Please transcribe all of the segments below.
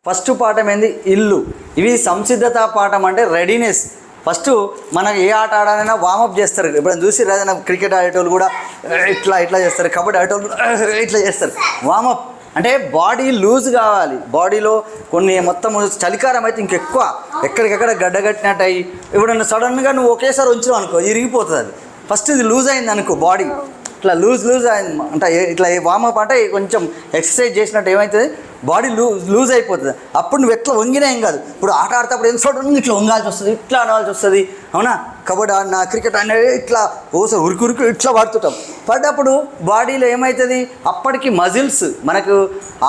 First పాఠం ఏంది ఇల్లు. ఇవి సంసిద్ధత పాఠం అంటే రెడీనెస్. ఫస్ట్ మనకు ఏ ఆట ఆడాలైనా వామప్ చేస్తారు. ఇప్పుడు చూసి ఏదైనా క్రికెట్ ఆడేటోళ్ళు కూడా ఇట్లా ఇట్లా చేస్తారు, కబడ్డీ ఆడేటోళ్ళు ఇట్లా చేస్తారు. వామప్ అంటే బాడీ లూజ్ కావాలి. బాడీలో కొన్ని మొత్తం చలికాలం అయితే ఇంకెక్కువ ఎక్కడికెక్కడ గడ్డగట్టినట్టు అయ్యి ఇప్పుడు సడన్గా నువ్వు ఒకేసారి ఉంచినావు అనుకో ఇరిగిపోతుంది. అది ఫస్ట్ ఇది లూజ్ అయింది అనుకో, బాడీ ఇట్లా లూజ్ అయింది అంటే ఇట్లా వామప్ అంటే కొంచెం ఎక్సర్సైజ్ చేసినట్టు ఏమవుతుంది, బాడీ లూజ్ అయిపోతుంది. అప్పుడు నువ్వు ఎట్లా వంగినా ఏం కాదు. ఇప్పుడు ఆట ఆడేటప్పుడు ఏం చూడండి ఇట్లా వంగాల్సి వస్తుంది, ఇట్లా ఆడాల్సి వస్తుంది. అవునా, కబడ్డీ ఆడినా క్రికెట్ ఆడినా ఇట్లా ఓసారి ఉరికి ఇట్లా పడుతుంటాం. పడ్డప్పుడు బాడీలో ఏమవుతుంది, అప్పటికి మజిల్స్ మనకు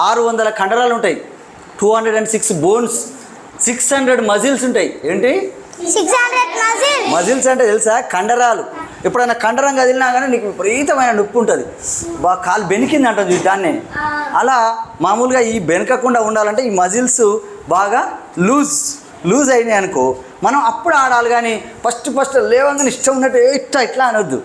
600 కండరాలు ఉంటాయి, 206 బోన్స్, 600 మజిల్స్ ఉంటాయి. ఏంటి 600 మజిల్స్ అంటే తెలుసా? కండరాలు. ఎప్పుడైనా కండరం కదిలినా కానీ నీకు విపరీతమైన నొప్పి ఉంటుంది, బాగా కాలు బెనికింది అంటుంది దాన్ని. అలా మామూలుగా ఈ బెనకకుండా ఉండాలంటే ఈ మజిల్స్ బాగా లూజ్ అయినాయి అనుకో, మనం అప్పుడు ఆడాలి. కానీ ఫస్ట్ లేవంగానే ఇష్టం ఉన్నట్టు ఇట్లా అనొద్దు.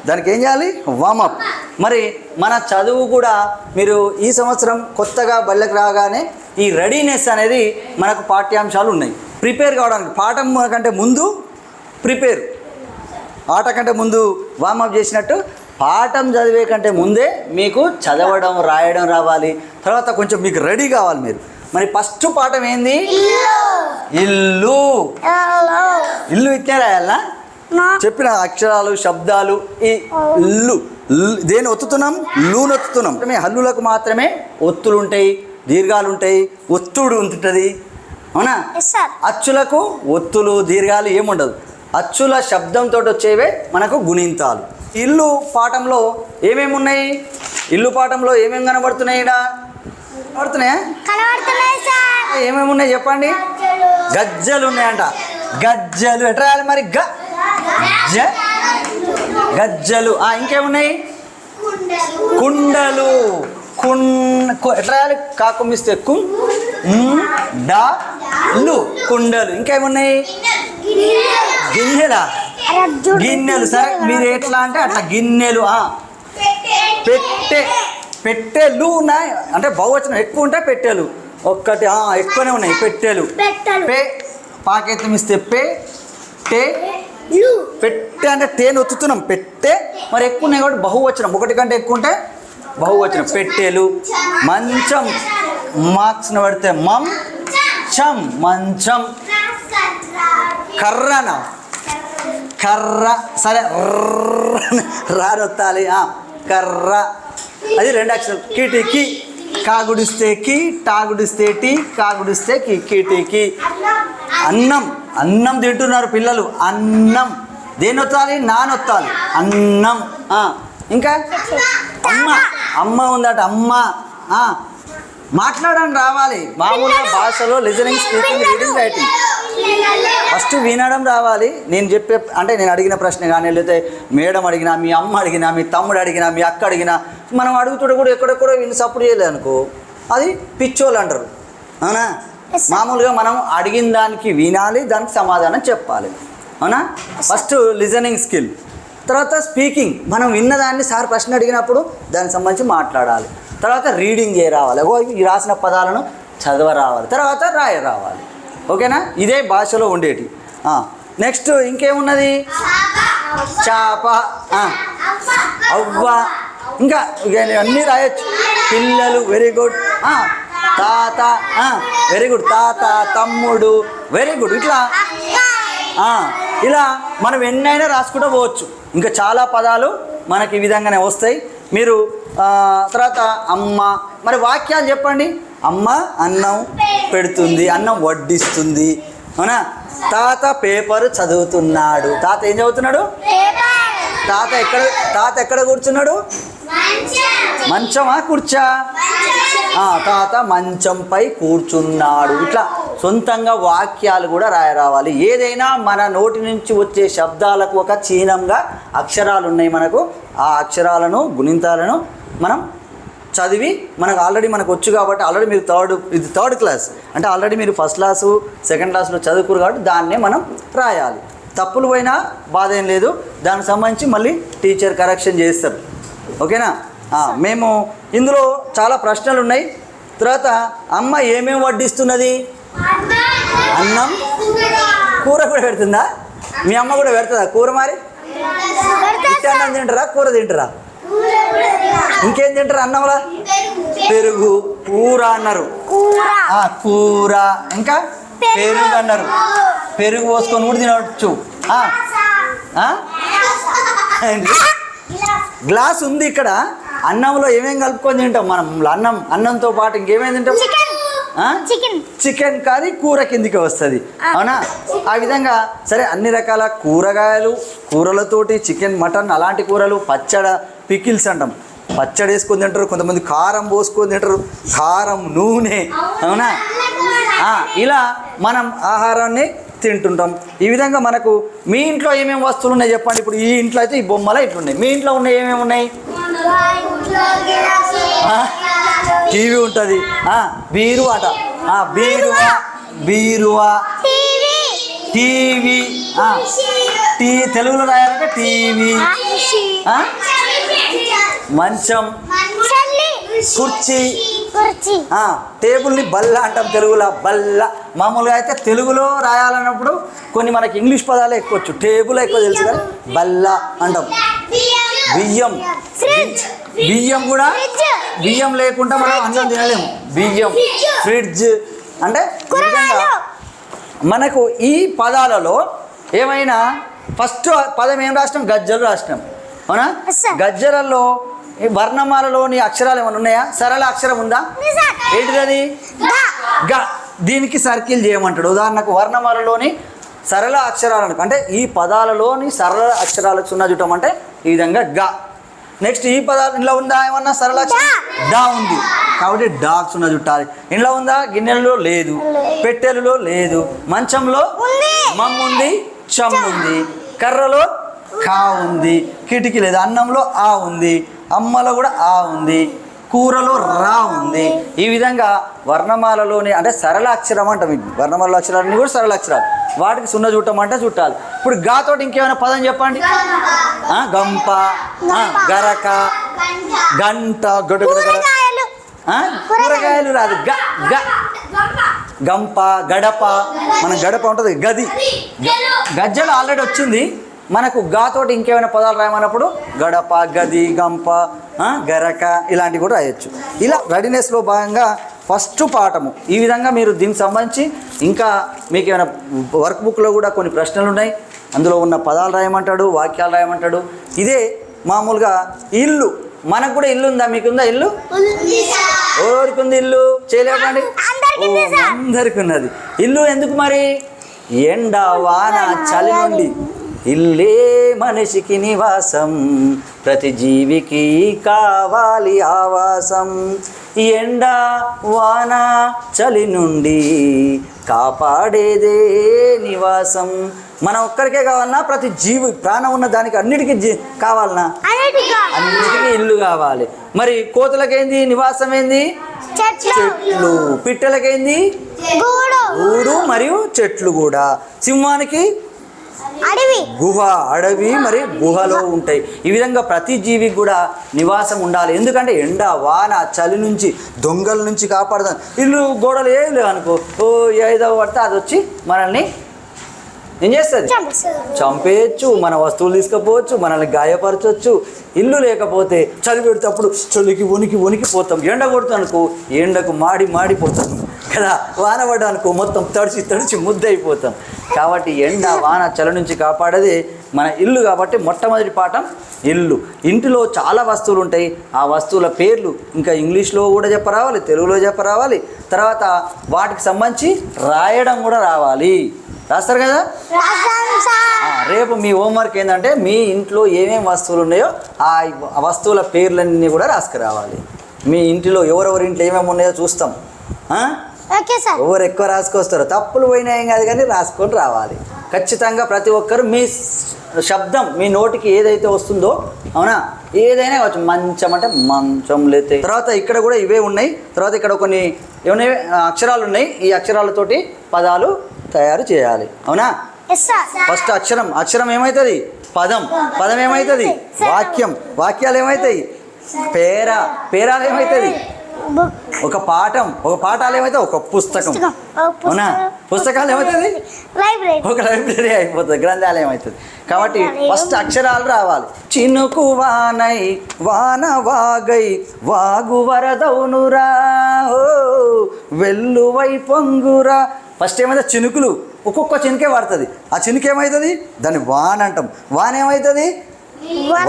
దానికి ఏం చేయాలి? వామప్. మరి మన చదువు కూడా మీరు ఈ సంవత్సరం కొత్తగా బళ్ళకి రాగానే ఈ రెడీనెస్ అనేది మనకు పాఠ్యాంశాలు ఉన్నాయి. ప్రిపేర్ కావడానికి పాఠం కంటే ముందు ప్రిపేర్, ఆట కంటే ముందు వామప్ చేసినట్టు పాఠం చదివే కంటే ముందే మీకు చదవడం రాయడం రావాలి. తర్వాత కొంచెం మీకు రెడీ కావాలి మీరు. మరి ఫస్ట్ పాఠం ఏంది? ఇల్లు. ఇల్లు ఇట్నే రాయాలా? చెప్పిన అక్షరాలు శబ్దాలు ఈ ఇల్లు. దేని ఒత్తుతున్నాం? లూను ఒత్తుతున్నాం. హల్లులకు మాత్రమే ఒత్తులు ఉంటాయి, దీర్ఘాలు ఉంటాయి, ఒత్తుడు ఉంటుంది. అవునా? అచ్చులకు ఒత్తులు దీర్ఘాలు ఏముండదు. అచ్చుల శబ్దంతో వచ్చేవే మనకు గుణింతాలు. ఇల్లు పాఠంలో ఏమేమి ఉన్నాయి? ఇల్లు పాఠంలో ఏమేమి కనబడుతున్నాయి? కనబడుతున్నాయా? ఏమేమి ఉన్నాయి చెప్పండి. గజ్జలు ఉన్నాయంట. గజ్జలు ఎట్లా రాయాలి మరి? గజ్జలు. ఇంకేమున్నాయి? కుండలు. ఎట్లా రాయాలి? కాకుమిస్తే కుండలు, కుండలు. ఇంకేమున్నాయి? గిన్నెలా? గిన్నెలు. సరే, మీరు ఎట్లా అంటే అట్లా గిన్నెలు. పెట్టెలు ఉన్నాయి అంటే బహువచనం ఎక్కువ ఉంటాయి. పెట్టెలు ఒక్కటి ఎక్కువనే ఉన్నాయి. పెట్టెలు. పాకెత్తం ఇస్తే పెట్టె అంటే టేను ఒత్తుతున్నాం. పెట్టె మరి ఎక్కువ ఉన్నాయి కాబట్టి బహువచనం, ఒకటి కంటే ఎక్కువ ఉంటే బహువచనం. పెట్టెలు. మంచం మార్క్స్ని పడితే మంచం. మంచం. కర్రన కర్ర. సరే, రానొత్తాలి. కర్ర అది 2 అక్షరాలు. కిటికీ. కాగుడిస్తే కి, టాగుడిస్తే టీ, కాగుడిస్తే కి, కిటికీ. అన్నం. అన్నం తింటున్నారు పిల్లలు. అన్నం దేని ఒత్తాలి? నానొత్తాలి. అన్నం. ఇంకా అమ్మ. అమ్మ ఉందట. అమ్మ. మాట్లాడడం రావాలి. మామూలుగా భాషలో listening, speaking, reading, writing. First వినడం రావాలి. నేను చెప్పే అంటే నేను అడిగిన ప్రశ్న కానీ, లేకపోతే మేడం అడిగినా, మీ అమ్మ అడిగినా, మీ తమ్ముడు అడిగినా, మీ అక్క అడిగినా, మనం అడుగుతుంటే కూడా ఎక్కడెక్కడో విని సపోర్ట్ చేయలేదు అనుకో, అది పిచ్చోళ్ళు అంటారు. అవునా? మామూలుగా మనం అడిగిన దానికి వినాలి, దానికి సమాధానం చెప్పాలి. అవునా? First listening skill. తర్వాత స్పీకింగ్. మనం విన్నదాన్ని సార్ ప్రశ్న అడిగినప్పుడు దానికి సంబంధించి మాట్లాడాలి. తర్వాత రీడింగ్ రావాలి. ఈ రాసిన పదాలను చదవ రావాలి. తర్వాత రాయ రావాలి. ఓకేనా? ఇదే భాషలో ఉండేటి. నెక్స్ట్ ఇంకేమున్నది? చాప, అవ్వ, ఇంకా అన్నీ రాయొచ్చు. పిల్లలు. Very good. తాత. Very good. తాత, తమ్ముడు. Very good. ఇలా మనం ఎన్నైనా రాసుకుంటూ పోవచ్చు. ఇంకా చాలా పదాలు మనకి ఈ విధంగానే వస్తాయి. మీరు తర్వాత అమ్మ. మరి వాక్యాలు చెప్పండి. అమ్మ అన్నం పెడుతుంది, అన్నం వడ్డిస్తుంది. అవునా? తాత పేపర్ చదువుతున్నాడు. తాత ఏం చదువుతున్నాడు? తాత ఎక్కడ కూర్చున్నాడు? మంచమా కూర్చా? తాత మంచంపై కూర్చున్నాడు. ఇట్లా సొంతంగా వాక్యాలు కూడా రావాలి. ఏదైనా మన నోటి నుంచి వచ్చే శబ్దాలకు ఒక చిహ్నంగా అక్షరాలు ఉన్నాయి మనకు. ఆ అక్షరాలను, గుణింతాలను మనం చదివి మనకు ఆల్రెడీ మనకు వచ్చు కాబట్టి, ఆల్రెడీ మీరు ఇది థర్డ్ క్లాస్ అంటే ఆల్రెడీ మీరు ఫస్ట్ క్లాసు, సెకండ్ క్లాస్లో చదువుకోరు కాబట్టి దాన్నే మనం రాయాలి. తప్పులు పోయినా బాధ ఏం లేదు, దానికి సంబంధించి మళ్ళీ టీచర్ కరెక్షన్ చేస్తారు. ఓకేనా? మేము ఇందులో చాలా ప్రశ్నలు ఉన్నాయి. తర్వాత అమ్మ ఏమేమి వడ్డిస్తున్నది? అన్నం, కూర కూడా పెడుతుందా? మీ అమ్మ కూడా పెడుతుందా కూర? మరి అన్నం తింటారా, కూర తింటారా? ఇంకేం తింటారు అన్నంలా? పెరుగు, కూర అన్నారు, కూర, ఇంకా పెరుగు అన్నారు. పెరుగు పోసుకొని కూడా తినవచ్చు. గ్లాస్ ఉంది ఇక్కడ. అన్నంలో ఏమేం కలుపుకొని తింటాం మనం? అన్నంతో పాటు ఇంకేమేమి తింటాం? చికెన్ కర్రీ కూర కిందికి వస్తుంది, అవునా? ఆ విధంగా సరే, అన్ని రకాల కూరగాయలు, కూరలతోటి చికెన్, మటన్ అలాంటి కూరలు, పచ్చడి, పికిల్స్ అంటాం. పచ్చడి వేసుకొని తింటారు, కొంతమంది కారం పోసుకొని తింటారు, కారం, నూనె, అవునా? ఇలా మనం ఆహారాన్ని తింటుంటాం. ఈ విధంగా మనకు మీ ఇంట్లో ఏమేమి వస్తువులు ఉన్నాయి చెప్పండి. ఇప్పుడు ఈ ఇంట్లో అయితే ఈ బొమ్మలు ఇట్లున్నాయి. మీ ఇంట్లో ఉన్నాయి ఏమేమి ఉన్నాయి? టీవీ ఉంటుంది, బీరువా అట, బీరువా, టీవీ, తెలుగులో రాయాలంటే టీవీ, మంచం, కుర్చీ, టేబుల్ని బల్ల అంటాం తెలుగులో, బల్ల. మామూలుగా అయితే తెలుగులో రాయాలన్నప్పుడు కొన్ని మనకి ఇంగ్లీష్ పదాలు ఎక్కువచ్చు, టేబుల్ ఎక్కువ తెలుసు కానీ బల్ల అంటాం. బియ్యం, బియ్యం కూడా, బియ్యం లేకుండా మనం అన్నం తినలేము. బియ్యం, ఫ్రిడ్జ్. అంటే మనకు ఈ పదాలలో ఏమైనా ఫస్ట్ పదం ఏం రాసినాం? గజ్జలు రాసినాం, అవునా? గజ్జలలో ఈ వర్ణమాలలోని అక్షరాలు ఏమైనా ఉన్నాయా? సరళ అక్షరం ఉందా? ఏంటిది? గ. దీనికి సర్కిల్ చేయమంటాడు. ఉదాహరణకు వర్ణమాలలోని సరళ అక్షరాలకు, అంటే ఈ పదాలలోని సరళ అక్షరాలకు సున్నా చుట్టం అంటే ఈ విధంగా గ. నెక్స్ట్ ఈ పదాలు ఇంట్లో ఉందా ఏమన్నా సరళ అక్షరం? డా ఉంది, కాబట్టి డాక్ సున్నా చుట్టాలి. ఇంట్లో ఉందా? గిన్నెలలో లేదు, పెట్టెలలో లేదు, మంచంలో మమ్ ఉంది, చమ్ ఉంది, కర్రలో కా ఉంది, కిటికీ లేదు, అన్నంలో ఆ ఉంది, అమ్మలో కూడా ఆ ఉంది, కూరలో రా ఉంది. ఈ విధంగా వర్ణమాలలోని అంటే సరళ అక్షరం అంటాం. వర్ణమాల అక్షరాలన్నీ కూడా సరళ అక్షరాలు, వాటికి సున్న చుట్టం అంటే చుట్టాలి. ఇప్పుడు గాతోటి ఇంకేమైనా పదం చెప్పండి. గంప, గరక, గంట, కూరగాయలు రాదు, గంప, గడప. మన గడప ఉంటుంది, గది. గజ్జలు ఆల్రెడీ వచ్చింది. మనకు గాతోటి ఇంకేమైనా పదాలు రాయమన్నప్పుడు గడప, గది, గంప, గరక ఇలాంటివి కూడా రాయొచ్చు. ఇలా రెడీనెస్లో భాగంగా ఫస్ట్ పాఠము ఈ విధంగా. మీరు దీనికి సంబంధించి ఇంకా మీకు ఏమైనా వర్క్ బుక్లో కూడా కొన్ని ప్రశ్నలు ఉన్నాయి, అందులో ఉన్న పదాలు రాయమంటాడు, వాక్యాలు రాయమంటాడు. ఇదే మామూలుగా ఇల్లు. మనకు కూడా ఇల్లు ఉందా? మీకుందా ఇల్లు? ఎవరికి ఉంది ఇల్లు? చేయలేకండి, అందరికి ఉన్నది ఇల్లు. ఎందుకు మరి? ఎండ, వాన, చలి నుండి ఇల్లే మనిషికి నివాసం, ప్రతి జీవికి కావాలి ఆవాసం. ఎండ, వాన, చలి నుండి కాపాడేదే నివాసం. మనం ఒక్కరికే కావాలన్నా? ప్రతి జీవి ప్రాణం ఉన్న దానికి అన్నిటికీ కావాలన్నా? అన్నిటికీ ఇల్లు కావాలి. మరి కోతులకేంది నివాసం? ఏంది? చెట్లు. పిట్టలకేంది? గూడు మరియు చెట్లు కూడా. సింహానికి గుహ, అడవి మరి గుహలో ఉంటాయి. ఈ విధంగా ప్రతి జీవికి కూడా నివాసం ఉండాలి. ఎందుకంటే ఎండ, వాన, చలి నుంచి, దొంగల నుంచి కాపాడుతాం. ఇల్లు గోడలు ఏం లేవు అనుకో, ఏదో పడితే అది వచ్చి మనల్ని ఏం చేస్తుంది? చంపేయచ్చు, మన వస్తువులు తీసుకుపోవచ్చు, మనల్ని గాయపరచవచ్చు. ఇల్లు లేకపోతే చలి పెడితేప్పుడు చలికి వణికిపోతాం. ఎండ కొడుతుంది అనుకో, ఎండకు మాడిపోతాం కదా. వాన పడ్డా అనుకో, మొత్తం తడిచి ముద్దయిపోతాం. కాబట్టి ఎండ, వాన, చలి నుంచి కాపాడేది మన ఇల్లు. కాబట్టి మొట్టమొదటి పాఠం ఇల్లు. ఇంటిలో చాలా వస్తువులు ఉంటాయి. ఆ వస్తువుల పేర్లు ఇంకా ఇంగ్లీష్లో కూడా చెప్పరావాలి, తెలుగులో చెప్పరావాలి. తర్వాత వాటికి సంబంధించి రాయడం కూడా రావాలి. రాస్తారు కదా? రేపు మీ హోంవర్క్ ఏంటంటే మీ ఇంట్లో ఏమేమి వస్తువులు ఉన్నాయో ఆ వస్తువుల పేర్లన్నీ కూడా రాసుకురావాలి. మీ ఇంటిలో ఎవరెవరి ఇంట్లో ఏమేమి ఉన్నాయో చూస్తాం. ఎవరు ఎక్కువ రాసుకొస్తారో తప్పులు పోయినా ఏం కాదు కానీ రాసుకొని రావాలి. ఖచ్చితంగా ప్రతి ఒక్కరు మీ శబ్దం, మీ నోటికి ఏదైతే వస్తుందో, అవునా, ఏదైనా కావచ్చు. మంచం అంటే మంచం లేతే. తర్వాత ఇక్కడ కూడా ఇవే ఉన్నాయి. తర్వాత ఇక్కడ కొన్ని ఏమున్నాయి? అక్షరాలు ఉన్నాయి. ఈ అక్షరాలతోటి పదాలు తయారు చేయాలి, అవునా? ఫస్ట్ అక్షరం ఏమవుతుంది? పదం ఏమవుతుంది? వాక్యాలు ఏమవుతాయి? పేరాలు ఏమవుతుంది? బుక్ ఒక పాఠం, ఒక పాఠాలు ఏమైతే ఒక పుస్తకం. అవునా? పుస్తకాలు ఏమవుతుంది? లైబ్రరీ. ఒక లైబ్రరీ అయిపోతుంది, గ్రంథాలయం అవుతుంది. కాబట్టి ఫస్ట్ అక్షరాలు రావాలి. చినుకు వానై వాన వాగై వాగు వరదౌనురా ఓ వెల్లువై పొంగురా. ఫస్ట్ ఏమైతే చినుకులు, ఒక్కొక్క చినుకే పడుతుంది. ఆ చినుకు ఏమవుతుంది? దాన్ని వాన అంటాం. వాన ఏమవుతుంది?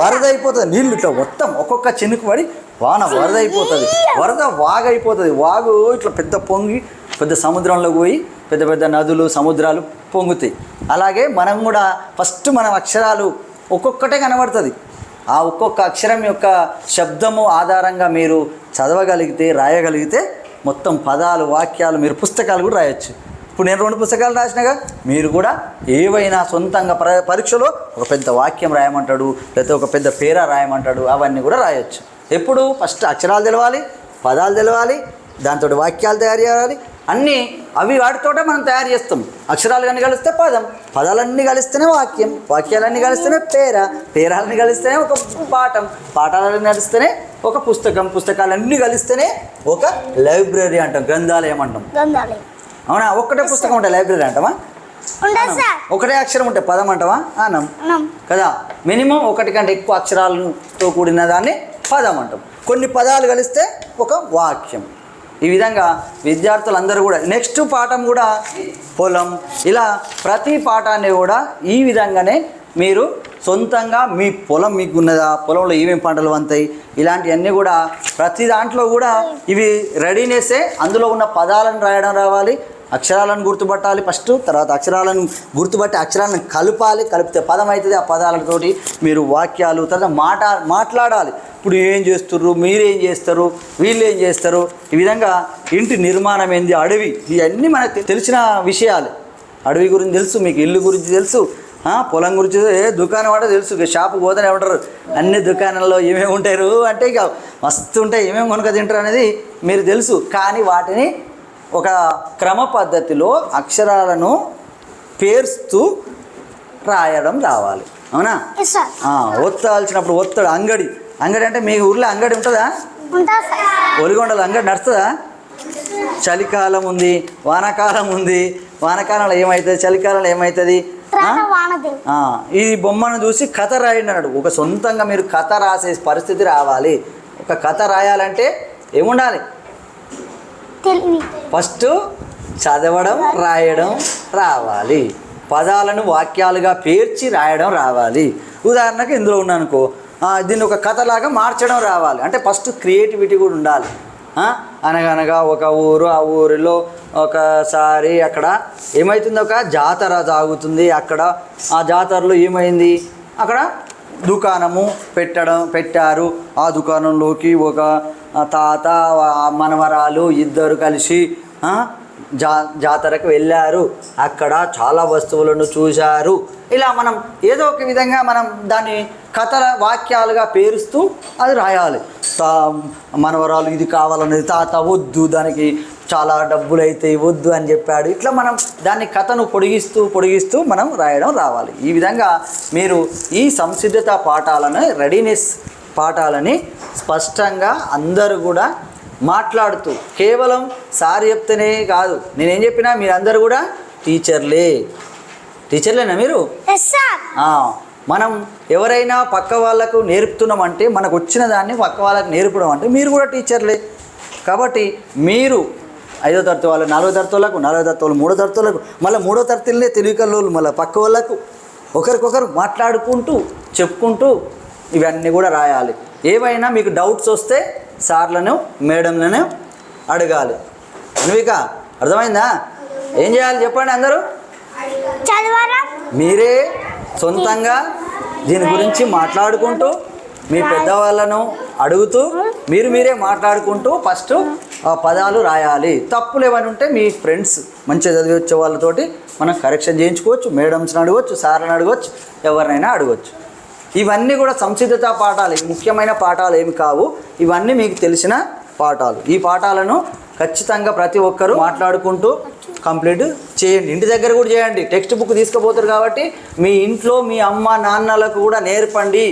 వరద అయిపోతుంది. నీళ్ళు ఇట్లా మొత్తం ఒక్కొక్క చినుకు పడి వాన వరద అయిపోతుంది. వరద వాగు అయిపోతుంది. వాగు ఇట్లా పెద్ద పొంగి పెద్ద సముద్రంలోకి పోయి పెద్ద పెద్ద నదులు సముద్రాలు పొంగుతాయి. అలాగే మనం కూడా ఫస్ట్ మనం అక్షరాలు ఒక్కొక్కటే కనబడుతుంది. ఆ ఒక్కొక్క అక్షరం యొక్క శబ్దము ఆధారంగా మీరు చదవగలిగితే రాయగలిగితే మొత్తం పదాలు వాక్యాలు మీరు పుస్తకాలు కూడా రాయొచ్చు. ఇప్పుడు నేను 2 పుస్తకాలు రాసినాగా, మీరు కూడా ఏవైనా సొంతంగా పరీక్షలో ఒక పెద్ద వాక్యం రాయమంటాడు, లేకపోతే ఒక పెద్ద పేరా రాయమంటాడు, అవన్నీ కూడా రాయొచ్చు. ఎప్పుడు ఫస్ట్ అక్షరాలు తెలవాలి, పదాలు తెలవాలి, దాంతో వాక్యాలు తయారు చేయాలి. అన్నీ అవి వాటితోటే మనం తయారు చేస్తాం. అక్షరాలు అన్నీ కలిస్తే పదం, పదాలన్నీ కలిస్తేనే వాక్యం, వాక్యాలన్నీ కలిస్తేనే పేరాలన్నీ కలిస్తేనే ఒక పాఠం, పాఠాలన్నీ కలిస్తేనే ఒక పుస్తకం, పుస్తకాలన్నీ కలిస్తేనే ఒక లైబ్రరీ అంటాం, గ్రంథాలయం అంటాం. అవునా? ఒక్కటే పుస్తకం ఉంటే లైబ్రరీ అంటామా? ఒకటే అక్షరం ఉంటే పదం అంటావా? అనం కదా. మినిమం 1 కంటే ఎక్కువ అక్షరాలతో కూడిన దాన్ని పదం అంటాం. కొన్ని పదాలు కలిస్తే ఒక వాక్యం. ఈ విధంగా విద్యార్థులందరూ కూడా నెక్స్ట్ పాఠం కూడా పొలం, ఇలా ప్రతి పాఠాన్ని కూడా ఈ విధంగానే మీరు సొంతంగా మీ పొలం మీకు ఉన్నదా, పొలంలో ఏమేమి పంటలు వంతాయి, ఇలాంటివన్నీ కూడా ప్రతి దాంట్లో కూడా ఇవి రెడీనెస్సే. అందులో ఉన్న పదాలను రాయడం రావాలి, అక్షరాలను గుర్తుపట్టాలి ఫస్ట్, తర్వాత అక్షరాలను గుర్తుపట్టి అక్షరాలను కలపాలి, కలిపితే పదం అవుతుంది. ఆ పదాలతోటి మీరు వాక్యాలు, తర్వాత మాట్లాడాలి. ఇప్పుడు ఏం చేస్తుర్రు, మీరేం చేస్తారు, వీళ్ళు ఏం చేస్తారు, ఈ విధంగా ఇంటి నిర్మాణం ఏంది, అడవి, ఇవన్నీ మనకు తెలిసిన విషయాలు. అడవి గురించి తెలుసు, మీకు ఇల్లు గురించి తెలుసు, పొలం గురించి దుకాణం అంటే తెలుసు. ఇక షాపుకి పోతేనే ఉంటారు, అన్ని దుకాణాల్లో ఏమేమి ఉంటారు అంటే ఇక మస్తు ఉంటాయి, ఏమేమి కొనుక తింటారు అనేది మీరు తెలుసు. కానీ వాటిని ఒక క్రమ పద్ధతిలో అక్షరాలను పేర్స్తూ రాయడం రావాలి. అవునా? ఒత్తాల్సినప్పుడు ఒత్తడు. అంగడి అంటే మీ ఊర్లో అంగడి ఉంటుందా? ఒలిగొండలో అంగడి నడుస్తుందా? చలికాలం ఉంది, వానాకాలం ఉంది. వానాకాలంలో ఏమవుతుంది, చలికాలంలో ఏమవుతుంది? ఈ బొమ్మను చూసి కథ రాయండి అన్నాడు. ఒక సొంతంగా మీరు కథ రాసే పరిస్థితి రావాలి. ఒక కథ రాయాలంటే ఏముండాలి? ఫస్ట్ చదవడం రాయడం రావాలి, పదాలను వాక్యాలుగా పేర్చి రాయడం రావాలి. ఉదాహరణకు ఇందులో ఉన్నానుకో, దీన్ని ఒక కథలాగా మార్చడం రావాలి. అంటే ఫస్ట్ క్రియేటివిటీ కూడా ఉండాలి. అనగనగా ఒక ఊరు, ఆ ఊరిలో ఒకసారి అక్కడ ఏమవుతుంది, ఒక జాతర సాగుతుంది. అక్కడ ఆ జాతరలో ఏమైంది, అక్కడ దుకాణము పెట్టారు. ఆ దుకాణంలోకి ఒక తాత మనవరాలు ఇద్దరు కలిసి జాతరకు వెళ్ళారు. అక్కడ చాలా వస్తువులను చూశారు. ఇలా మనం ఏదో ఒక విధంగా మనం దాన్ని కథల వాక్యాలుగా పేరుస్తూ అది రాయాలి. మనవరాలు ఇది కావాలన్నది, తాత వద్దు, దానికి చాలా డబ్బులు అయితే వద్దు అని చెప్పాడు. ఇట్లా మనం దాన్ని కథను పొడిగిస్తూ మనం రాయడం రావాలి. ఈ విధంగా మీరు ఈ సంసిద్ధత పాఠాలను, రెడీనెస్ పాఠాలని స్పష్టంగా అందరూ కూడా మాట్లాడుతూ, కేవలం సార్ చెప్తేనే కాదు, నేనేం చెప్పినా మీరందరూ కూడా టీచర్లేనా మీరు? మనం ఎవరైనా పక్క వాళ్ళకు నేర్పుతున్నామంటే, మనకు వచ్చిన దాన్ని పక్క వాళ్ళకు నేర్పడం అంటే మీరు కూడా టీచర్లే. కాబట్టి మీరు 5వ తరగతి వాళ్ళు 4వ తరగతి వాళ్ళకు, 4వ తరగతి వాళ్ళు 3వ తరగతి వాళ్ళకు, మళ్ళీ 3వ తరగతిలోనే తెలివికల్లోళ్ళు మళ్ళీ పక్క వాళ్ళకు ఒకరికొకరు మాట్లాడుకుంటూ చెప్పుకుంటూ ఇవన్నీ కూడా రాయాలి. ఏవైనా మీకు డౌట్స్ వస్తే సార్లను మేడంలను అడగాలి. అన్విక అర్థమైందా? ఏం చేయాలి చెప్పండి అందరూ? మీరే సొంతంగా దీని గురించి మాట్లాడుకుంటూ, మీ పెద్దవాళ్ళను అడుగుతూ, మీరే మాట్లాడుకుంటూ ఫస్ట్ పదాలు రాయాలి. తప్పులు ఏమైనా ఉంటే మీ ఫ్రెండ్స్ మంచిగా చదివచ్చే వాళ్ళతోటి మనం కరెక్షన్ చేయించుకోవచ్చు. మేడమ్స్ని అడగవచ్చు, సార్ని అడగవచ్చు, ఎవరినైనా అడగవచ్చు. ఇవన్నీ కూడా సంసిద్ధత పాఠాలు, ముఖ్యమైన పాఠాలు ఏమి కావు. ఇవన్నీ మీకు తెలిసిన పాఠాలు. ఈ పాఠాలను ఖచ్చితంగా ప్రతి ఒక్కరూ మాట్లాడుకుంటూ కంప్లీట్ చేయండి. ఇంటి దగ్గర కూడా చేయండి. టెక్స్ట్ బుక్ తీసుకుపోతారు కాబట్టి మీ ఇంట్లో మీ అమ్మ నాన్నలకు కూడా నేర్పండి.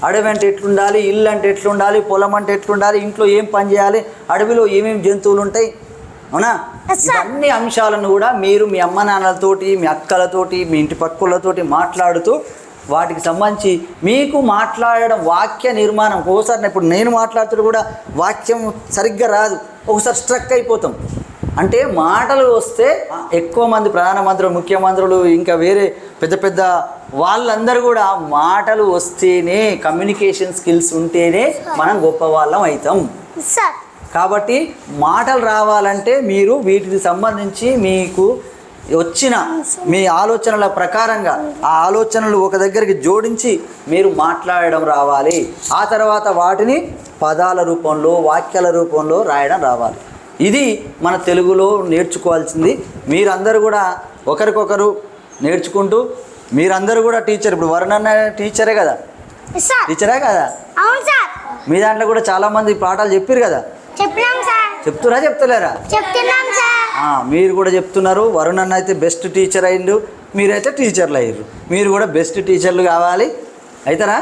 అడవి అంటే ఎట్లుండాలి, ఇల్లు అంటే ఎట్లుండాలి, పొలం అంటే ఎట్లుండాలి, ఇంట్లో ఏం పని చేయాలి, అడవిలో ఏమేమి జంతువులు ఉంటాయి, అవునా? ఇవన్నీ అంశాలను కూడా మీరు మీ అమ్మ నాన్నలతోటి, మీ అక్కలతోటి, మీ ఇంటి పక్కులతోటి మాట్లాడుతూ వాటికి సంబంధించి మీకు మాట్లాడడం వాక్య నిర్మాణం. ఒకసారి ఇప్పుడు నేను మాట్లాడుతూ కూడా వాక్యం సరిగ్గా రాదు, ఒకసారి స్ట్రక్ అయిపోతాం. అంటే మాటలు వస్తే ఎక్కువ మంది ప్రధానమంత్రులు, ముఖ్యమంత్రులు, ఇంకా వేరే పెద్ద పెద్ద వాళ్ళందరూ కూడా మాటలు వస్తేనే, కమ్యూనికేషన్ స్కిల్స్ ఉంటేనే మనం గొప్ప వాళ్ళం అవుతాం. కాబట్టి మాటలు రావాలంటే మీరు వీటికి సంబంధించి మీకు వచ్చిన మీ ఆలోచనల ప్రకారంగా ఆ ఆలోచనలు ఒక దగ్గరికి జోడించి మీరు మాట్లాడడం రావాలి. ఆ తర్వాత వాటిని పదాల రూపంలో, వాక్యాల రూపంలో రాయడం రావాలి. ఇది మన తెలుగులో నేర్చుకోవాల్సింది. మీరందరూ కూడా ఒకరికొకరు నేర్చుకుంటూ, మీరందరూ కూడా టీచర్, ఇప్పుడు వరుణ్ అన్న టీచరే కదా, టీచరే కదా? మీ దాంట్లో కూడా చాలామంది పాఠాలు చెప్పారు కదా, చెప్తున్నా చెప్తలేరా? మీరు కూడా చెప్తున్నారు. వరుణ్ అన్న అయితే బెస్ట్ టీచర్ అయిండు, మీరైతే టీచర్లు అయ్యారు. మీరు కూడా బెస్ట్ టీచర్లు కావాలి. అవుతారా?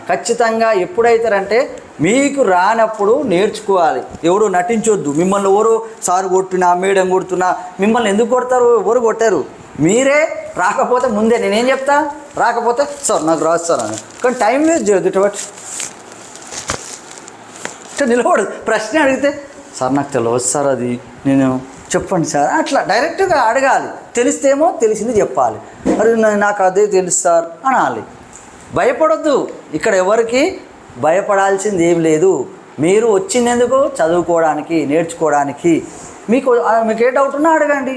ఖచ్చితంగా. ఎప్పుడైతారంటే మీకు రానప్పుడు నేర్చుకోవాలి. ఎవరు నటించొద్దు. మిమ్మల్ని ఎవరు సార్ కొట్టినా, మేడం కొడుతున్నా మిమ్మల్ని ఎందుకు కొడతారు? ఎవరు కొట్టారు? మీరే రాకపోతే ముందే నేనేం చెప్తా, రాకపోతే సార్ నాకు రాదు సార్ అని. కానీ టైం వేస్ట్ చేయొద్దు. ఇట్లా నిలబడు. ప్రశ్న అడిగితే సార్ నాకు తెలియదు సార్, అది నేను చెప్పండి సార్, అట్లా డైరెక్ట్గా అడగాలి. తెలిస్తేమో తెలిసింది చెప్పాలి. మరి నాకు అదే తెలుసు సార్ అనాలి. భయపడొద్దు. ఇక్కడ ఎవరికి భయపడాల్సింది ఏం లేదు. మీరు వచ్చిందెందుకు? చదువుకోవడానికి, నేర్చుకోవడానికి. మీకు ఏ డౌట్ ఉన్నా అడగండి.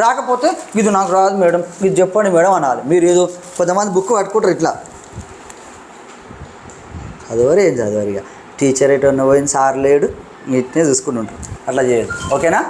రాకపోతే ఇది నాకు రాదు మేడం, ఇది చెప్పండి మేడం అనాలి. మీరు ఏదో కొంతమంది బుక్ పట్టుకుంటారు ఇట్లా, చదవరు, ఏం చదవరు. ఇక టీచర్ ఎటు పోయిన సార్ లేడు, ఇట్నే చూసుకుని ఉంటారు. అట్లా చేయదు. ఓకేనా?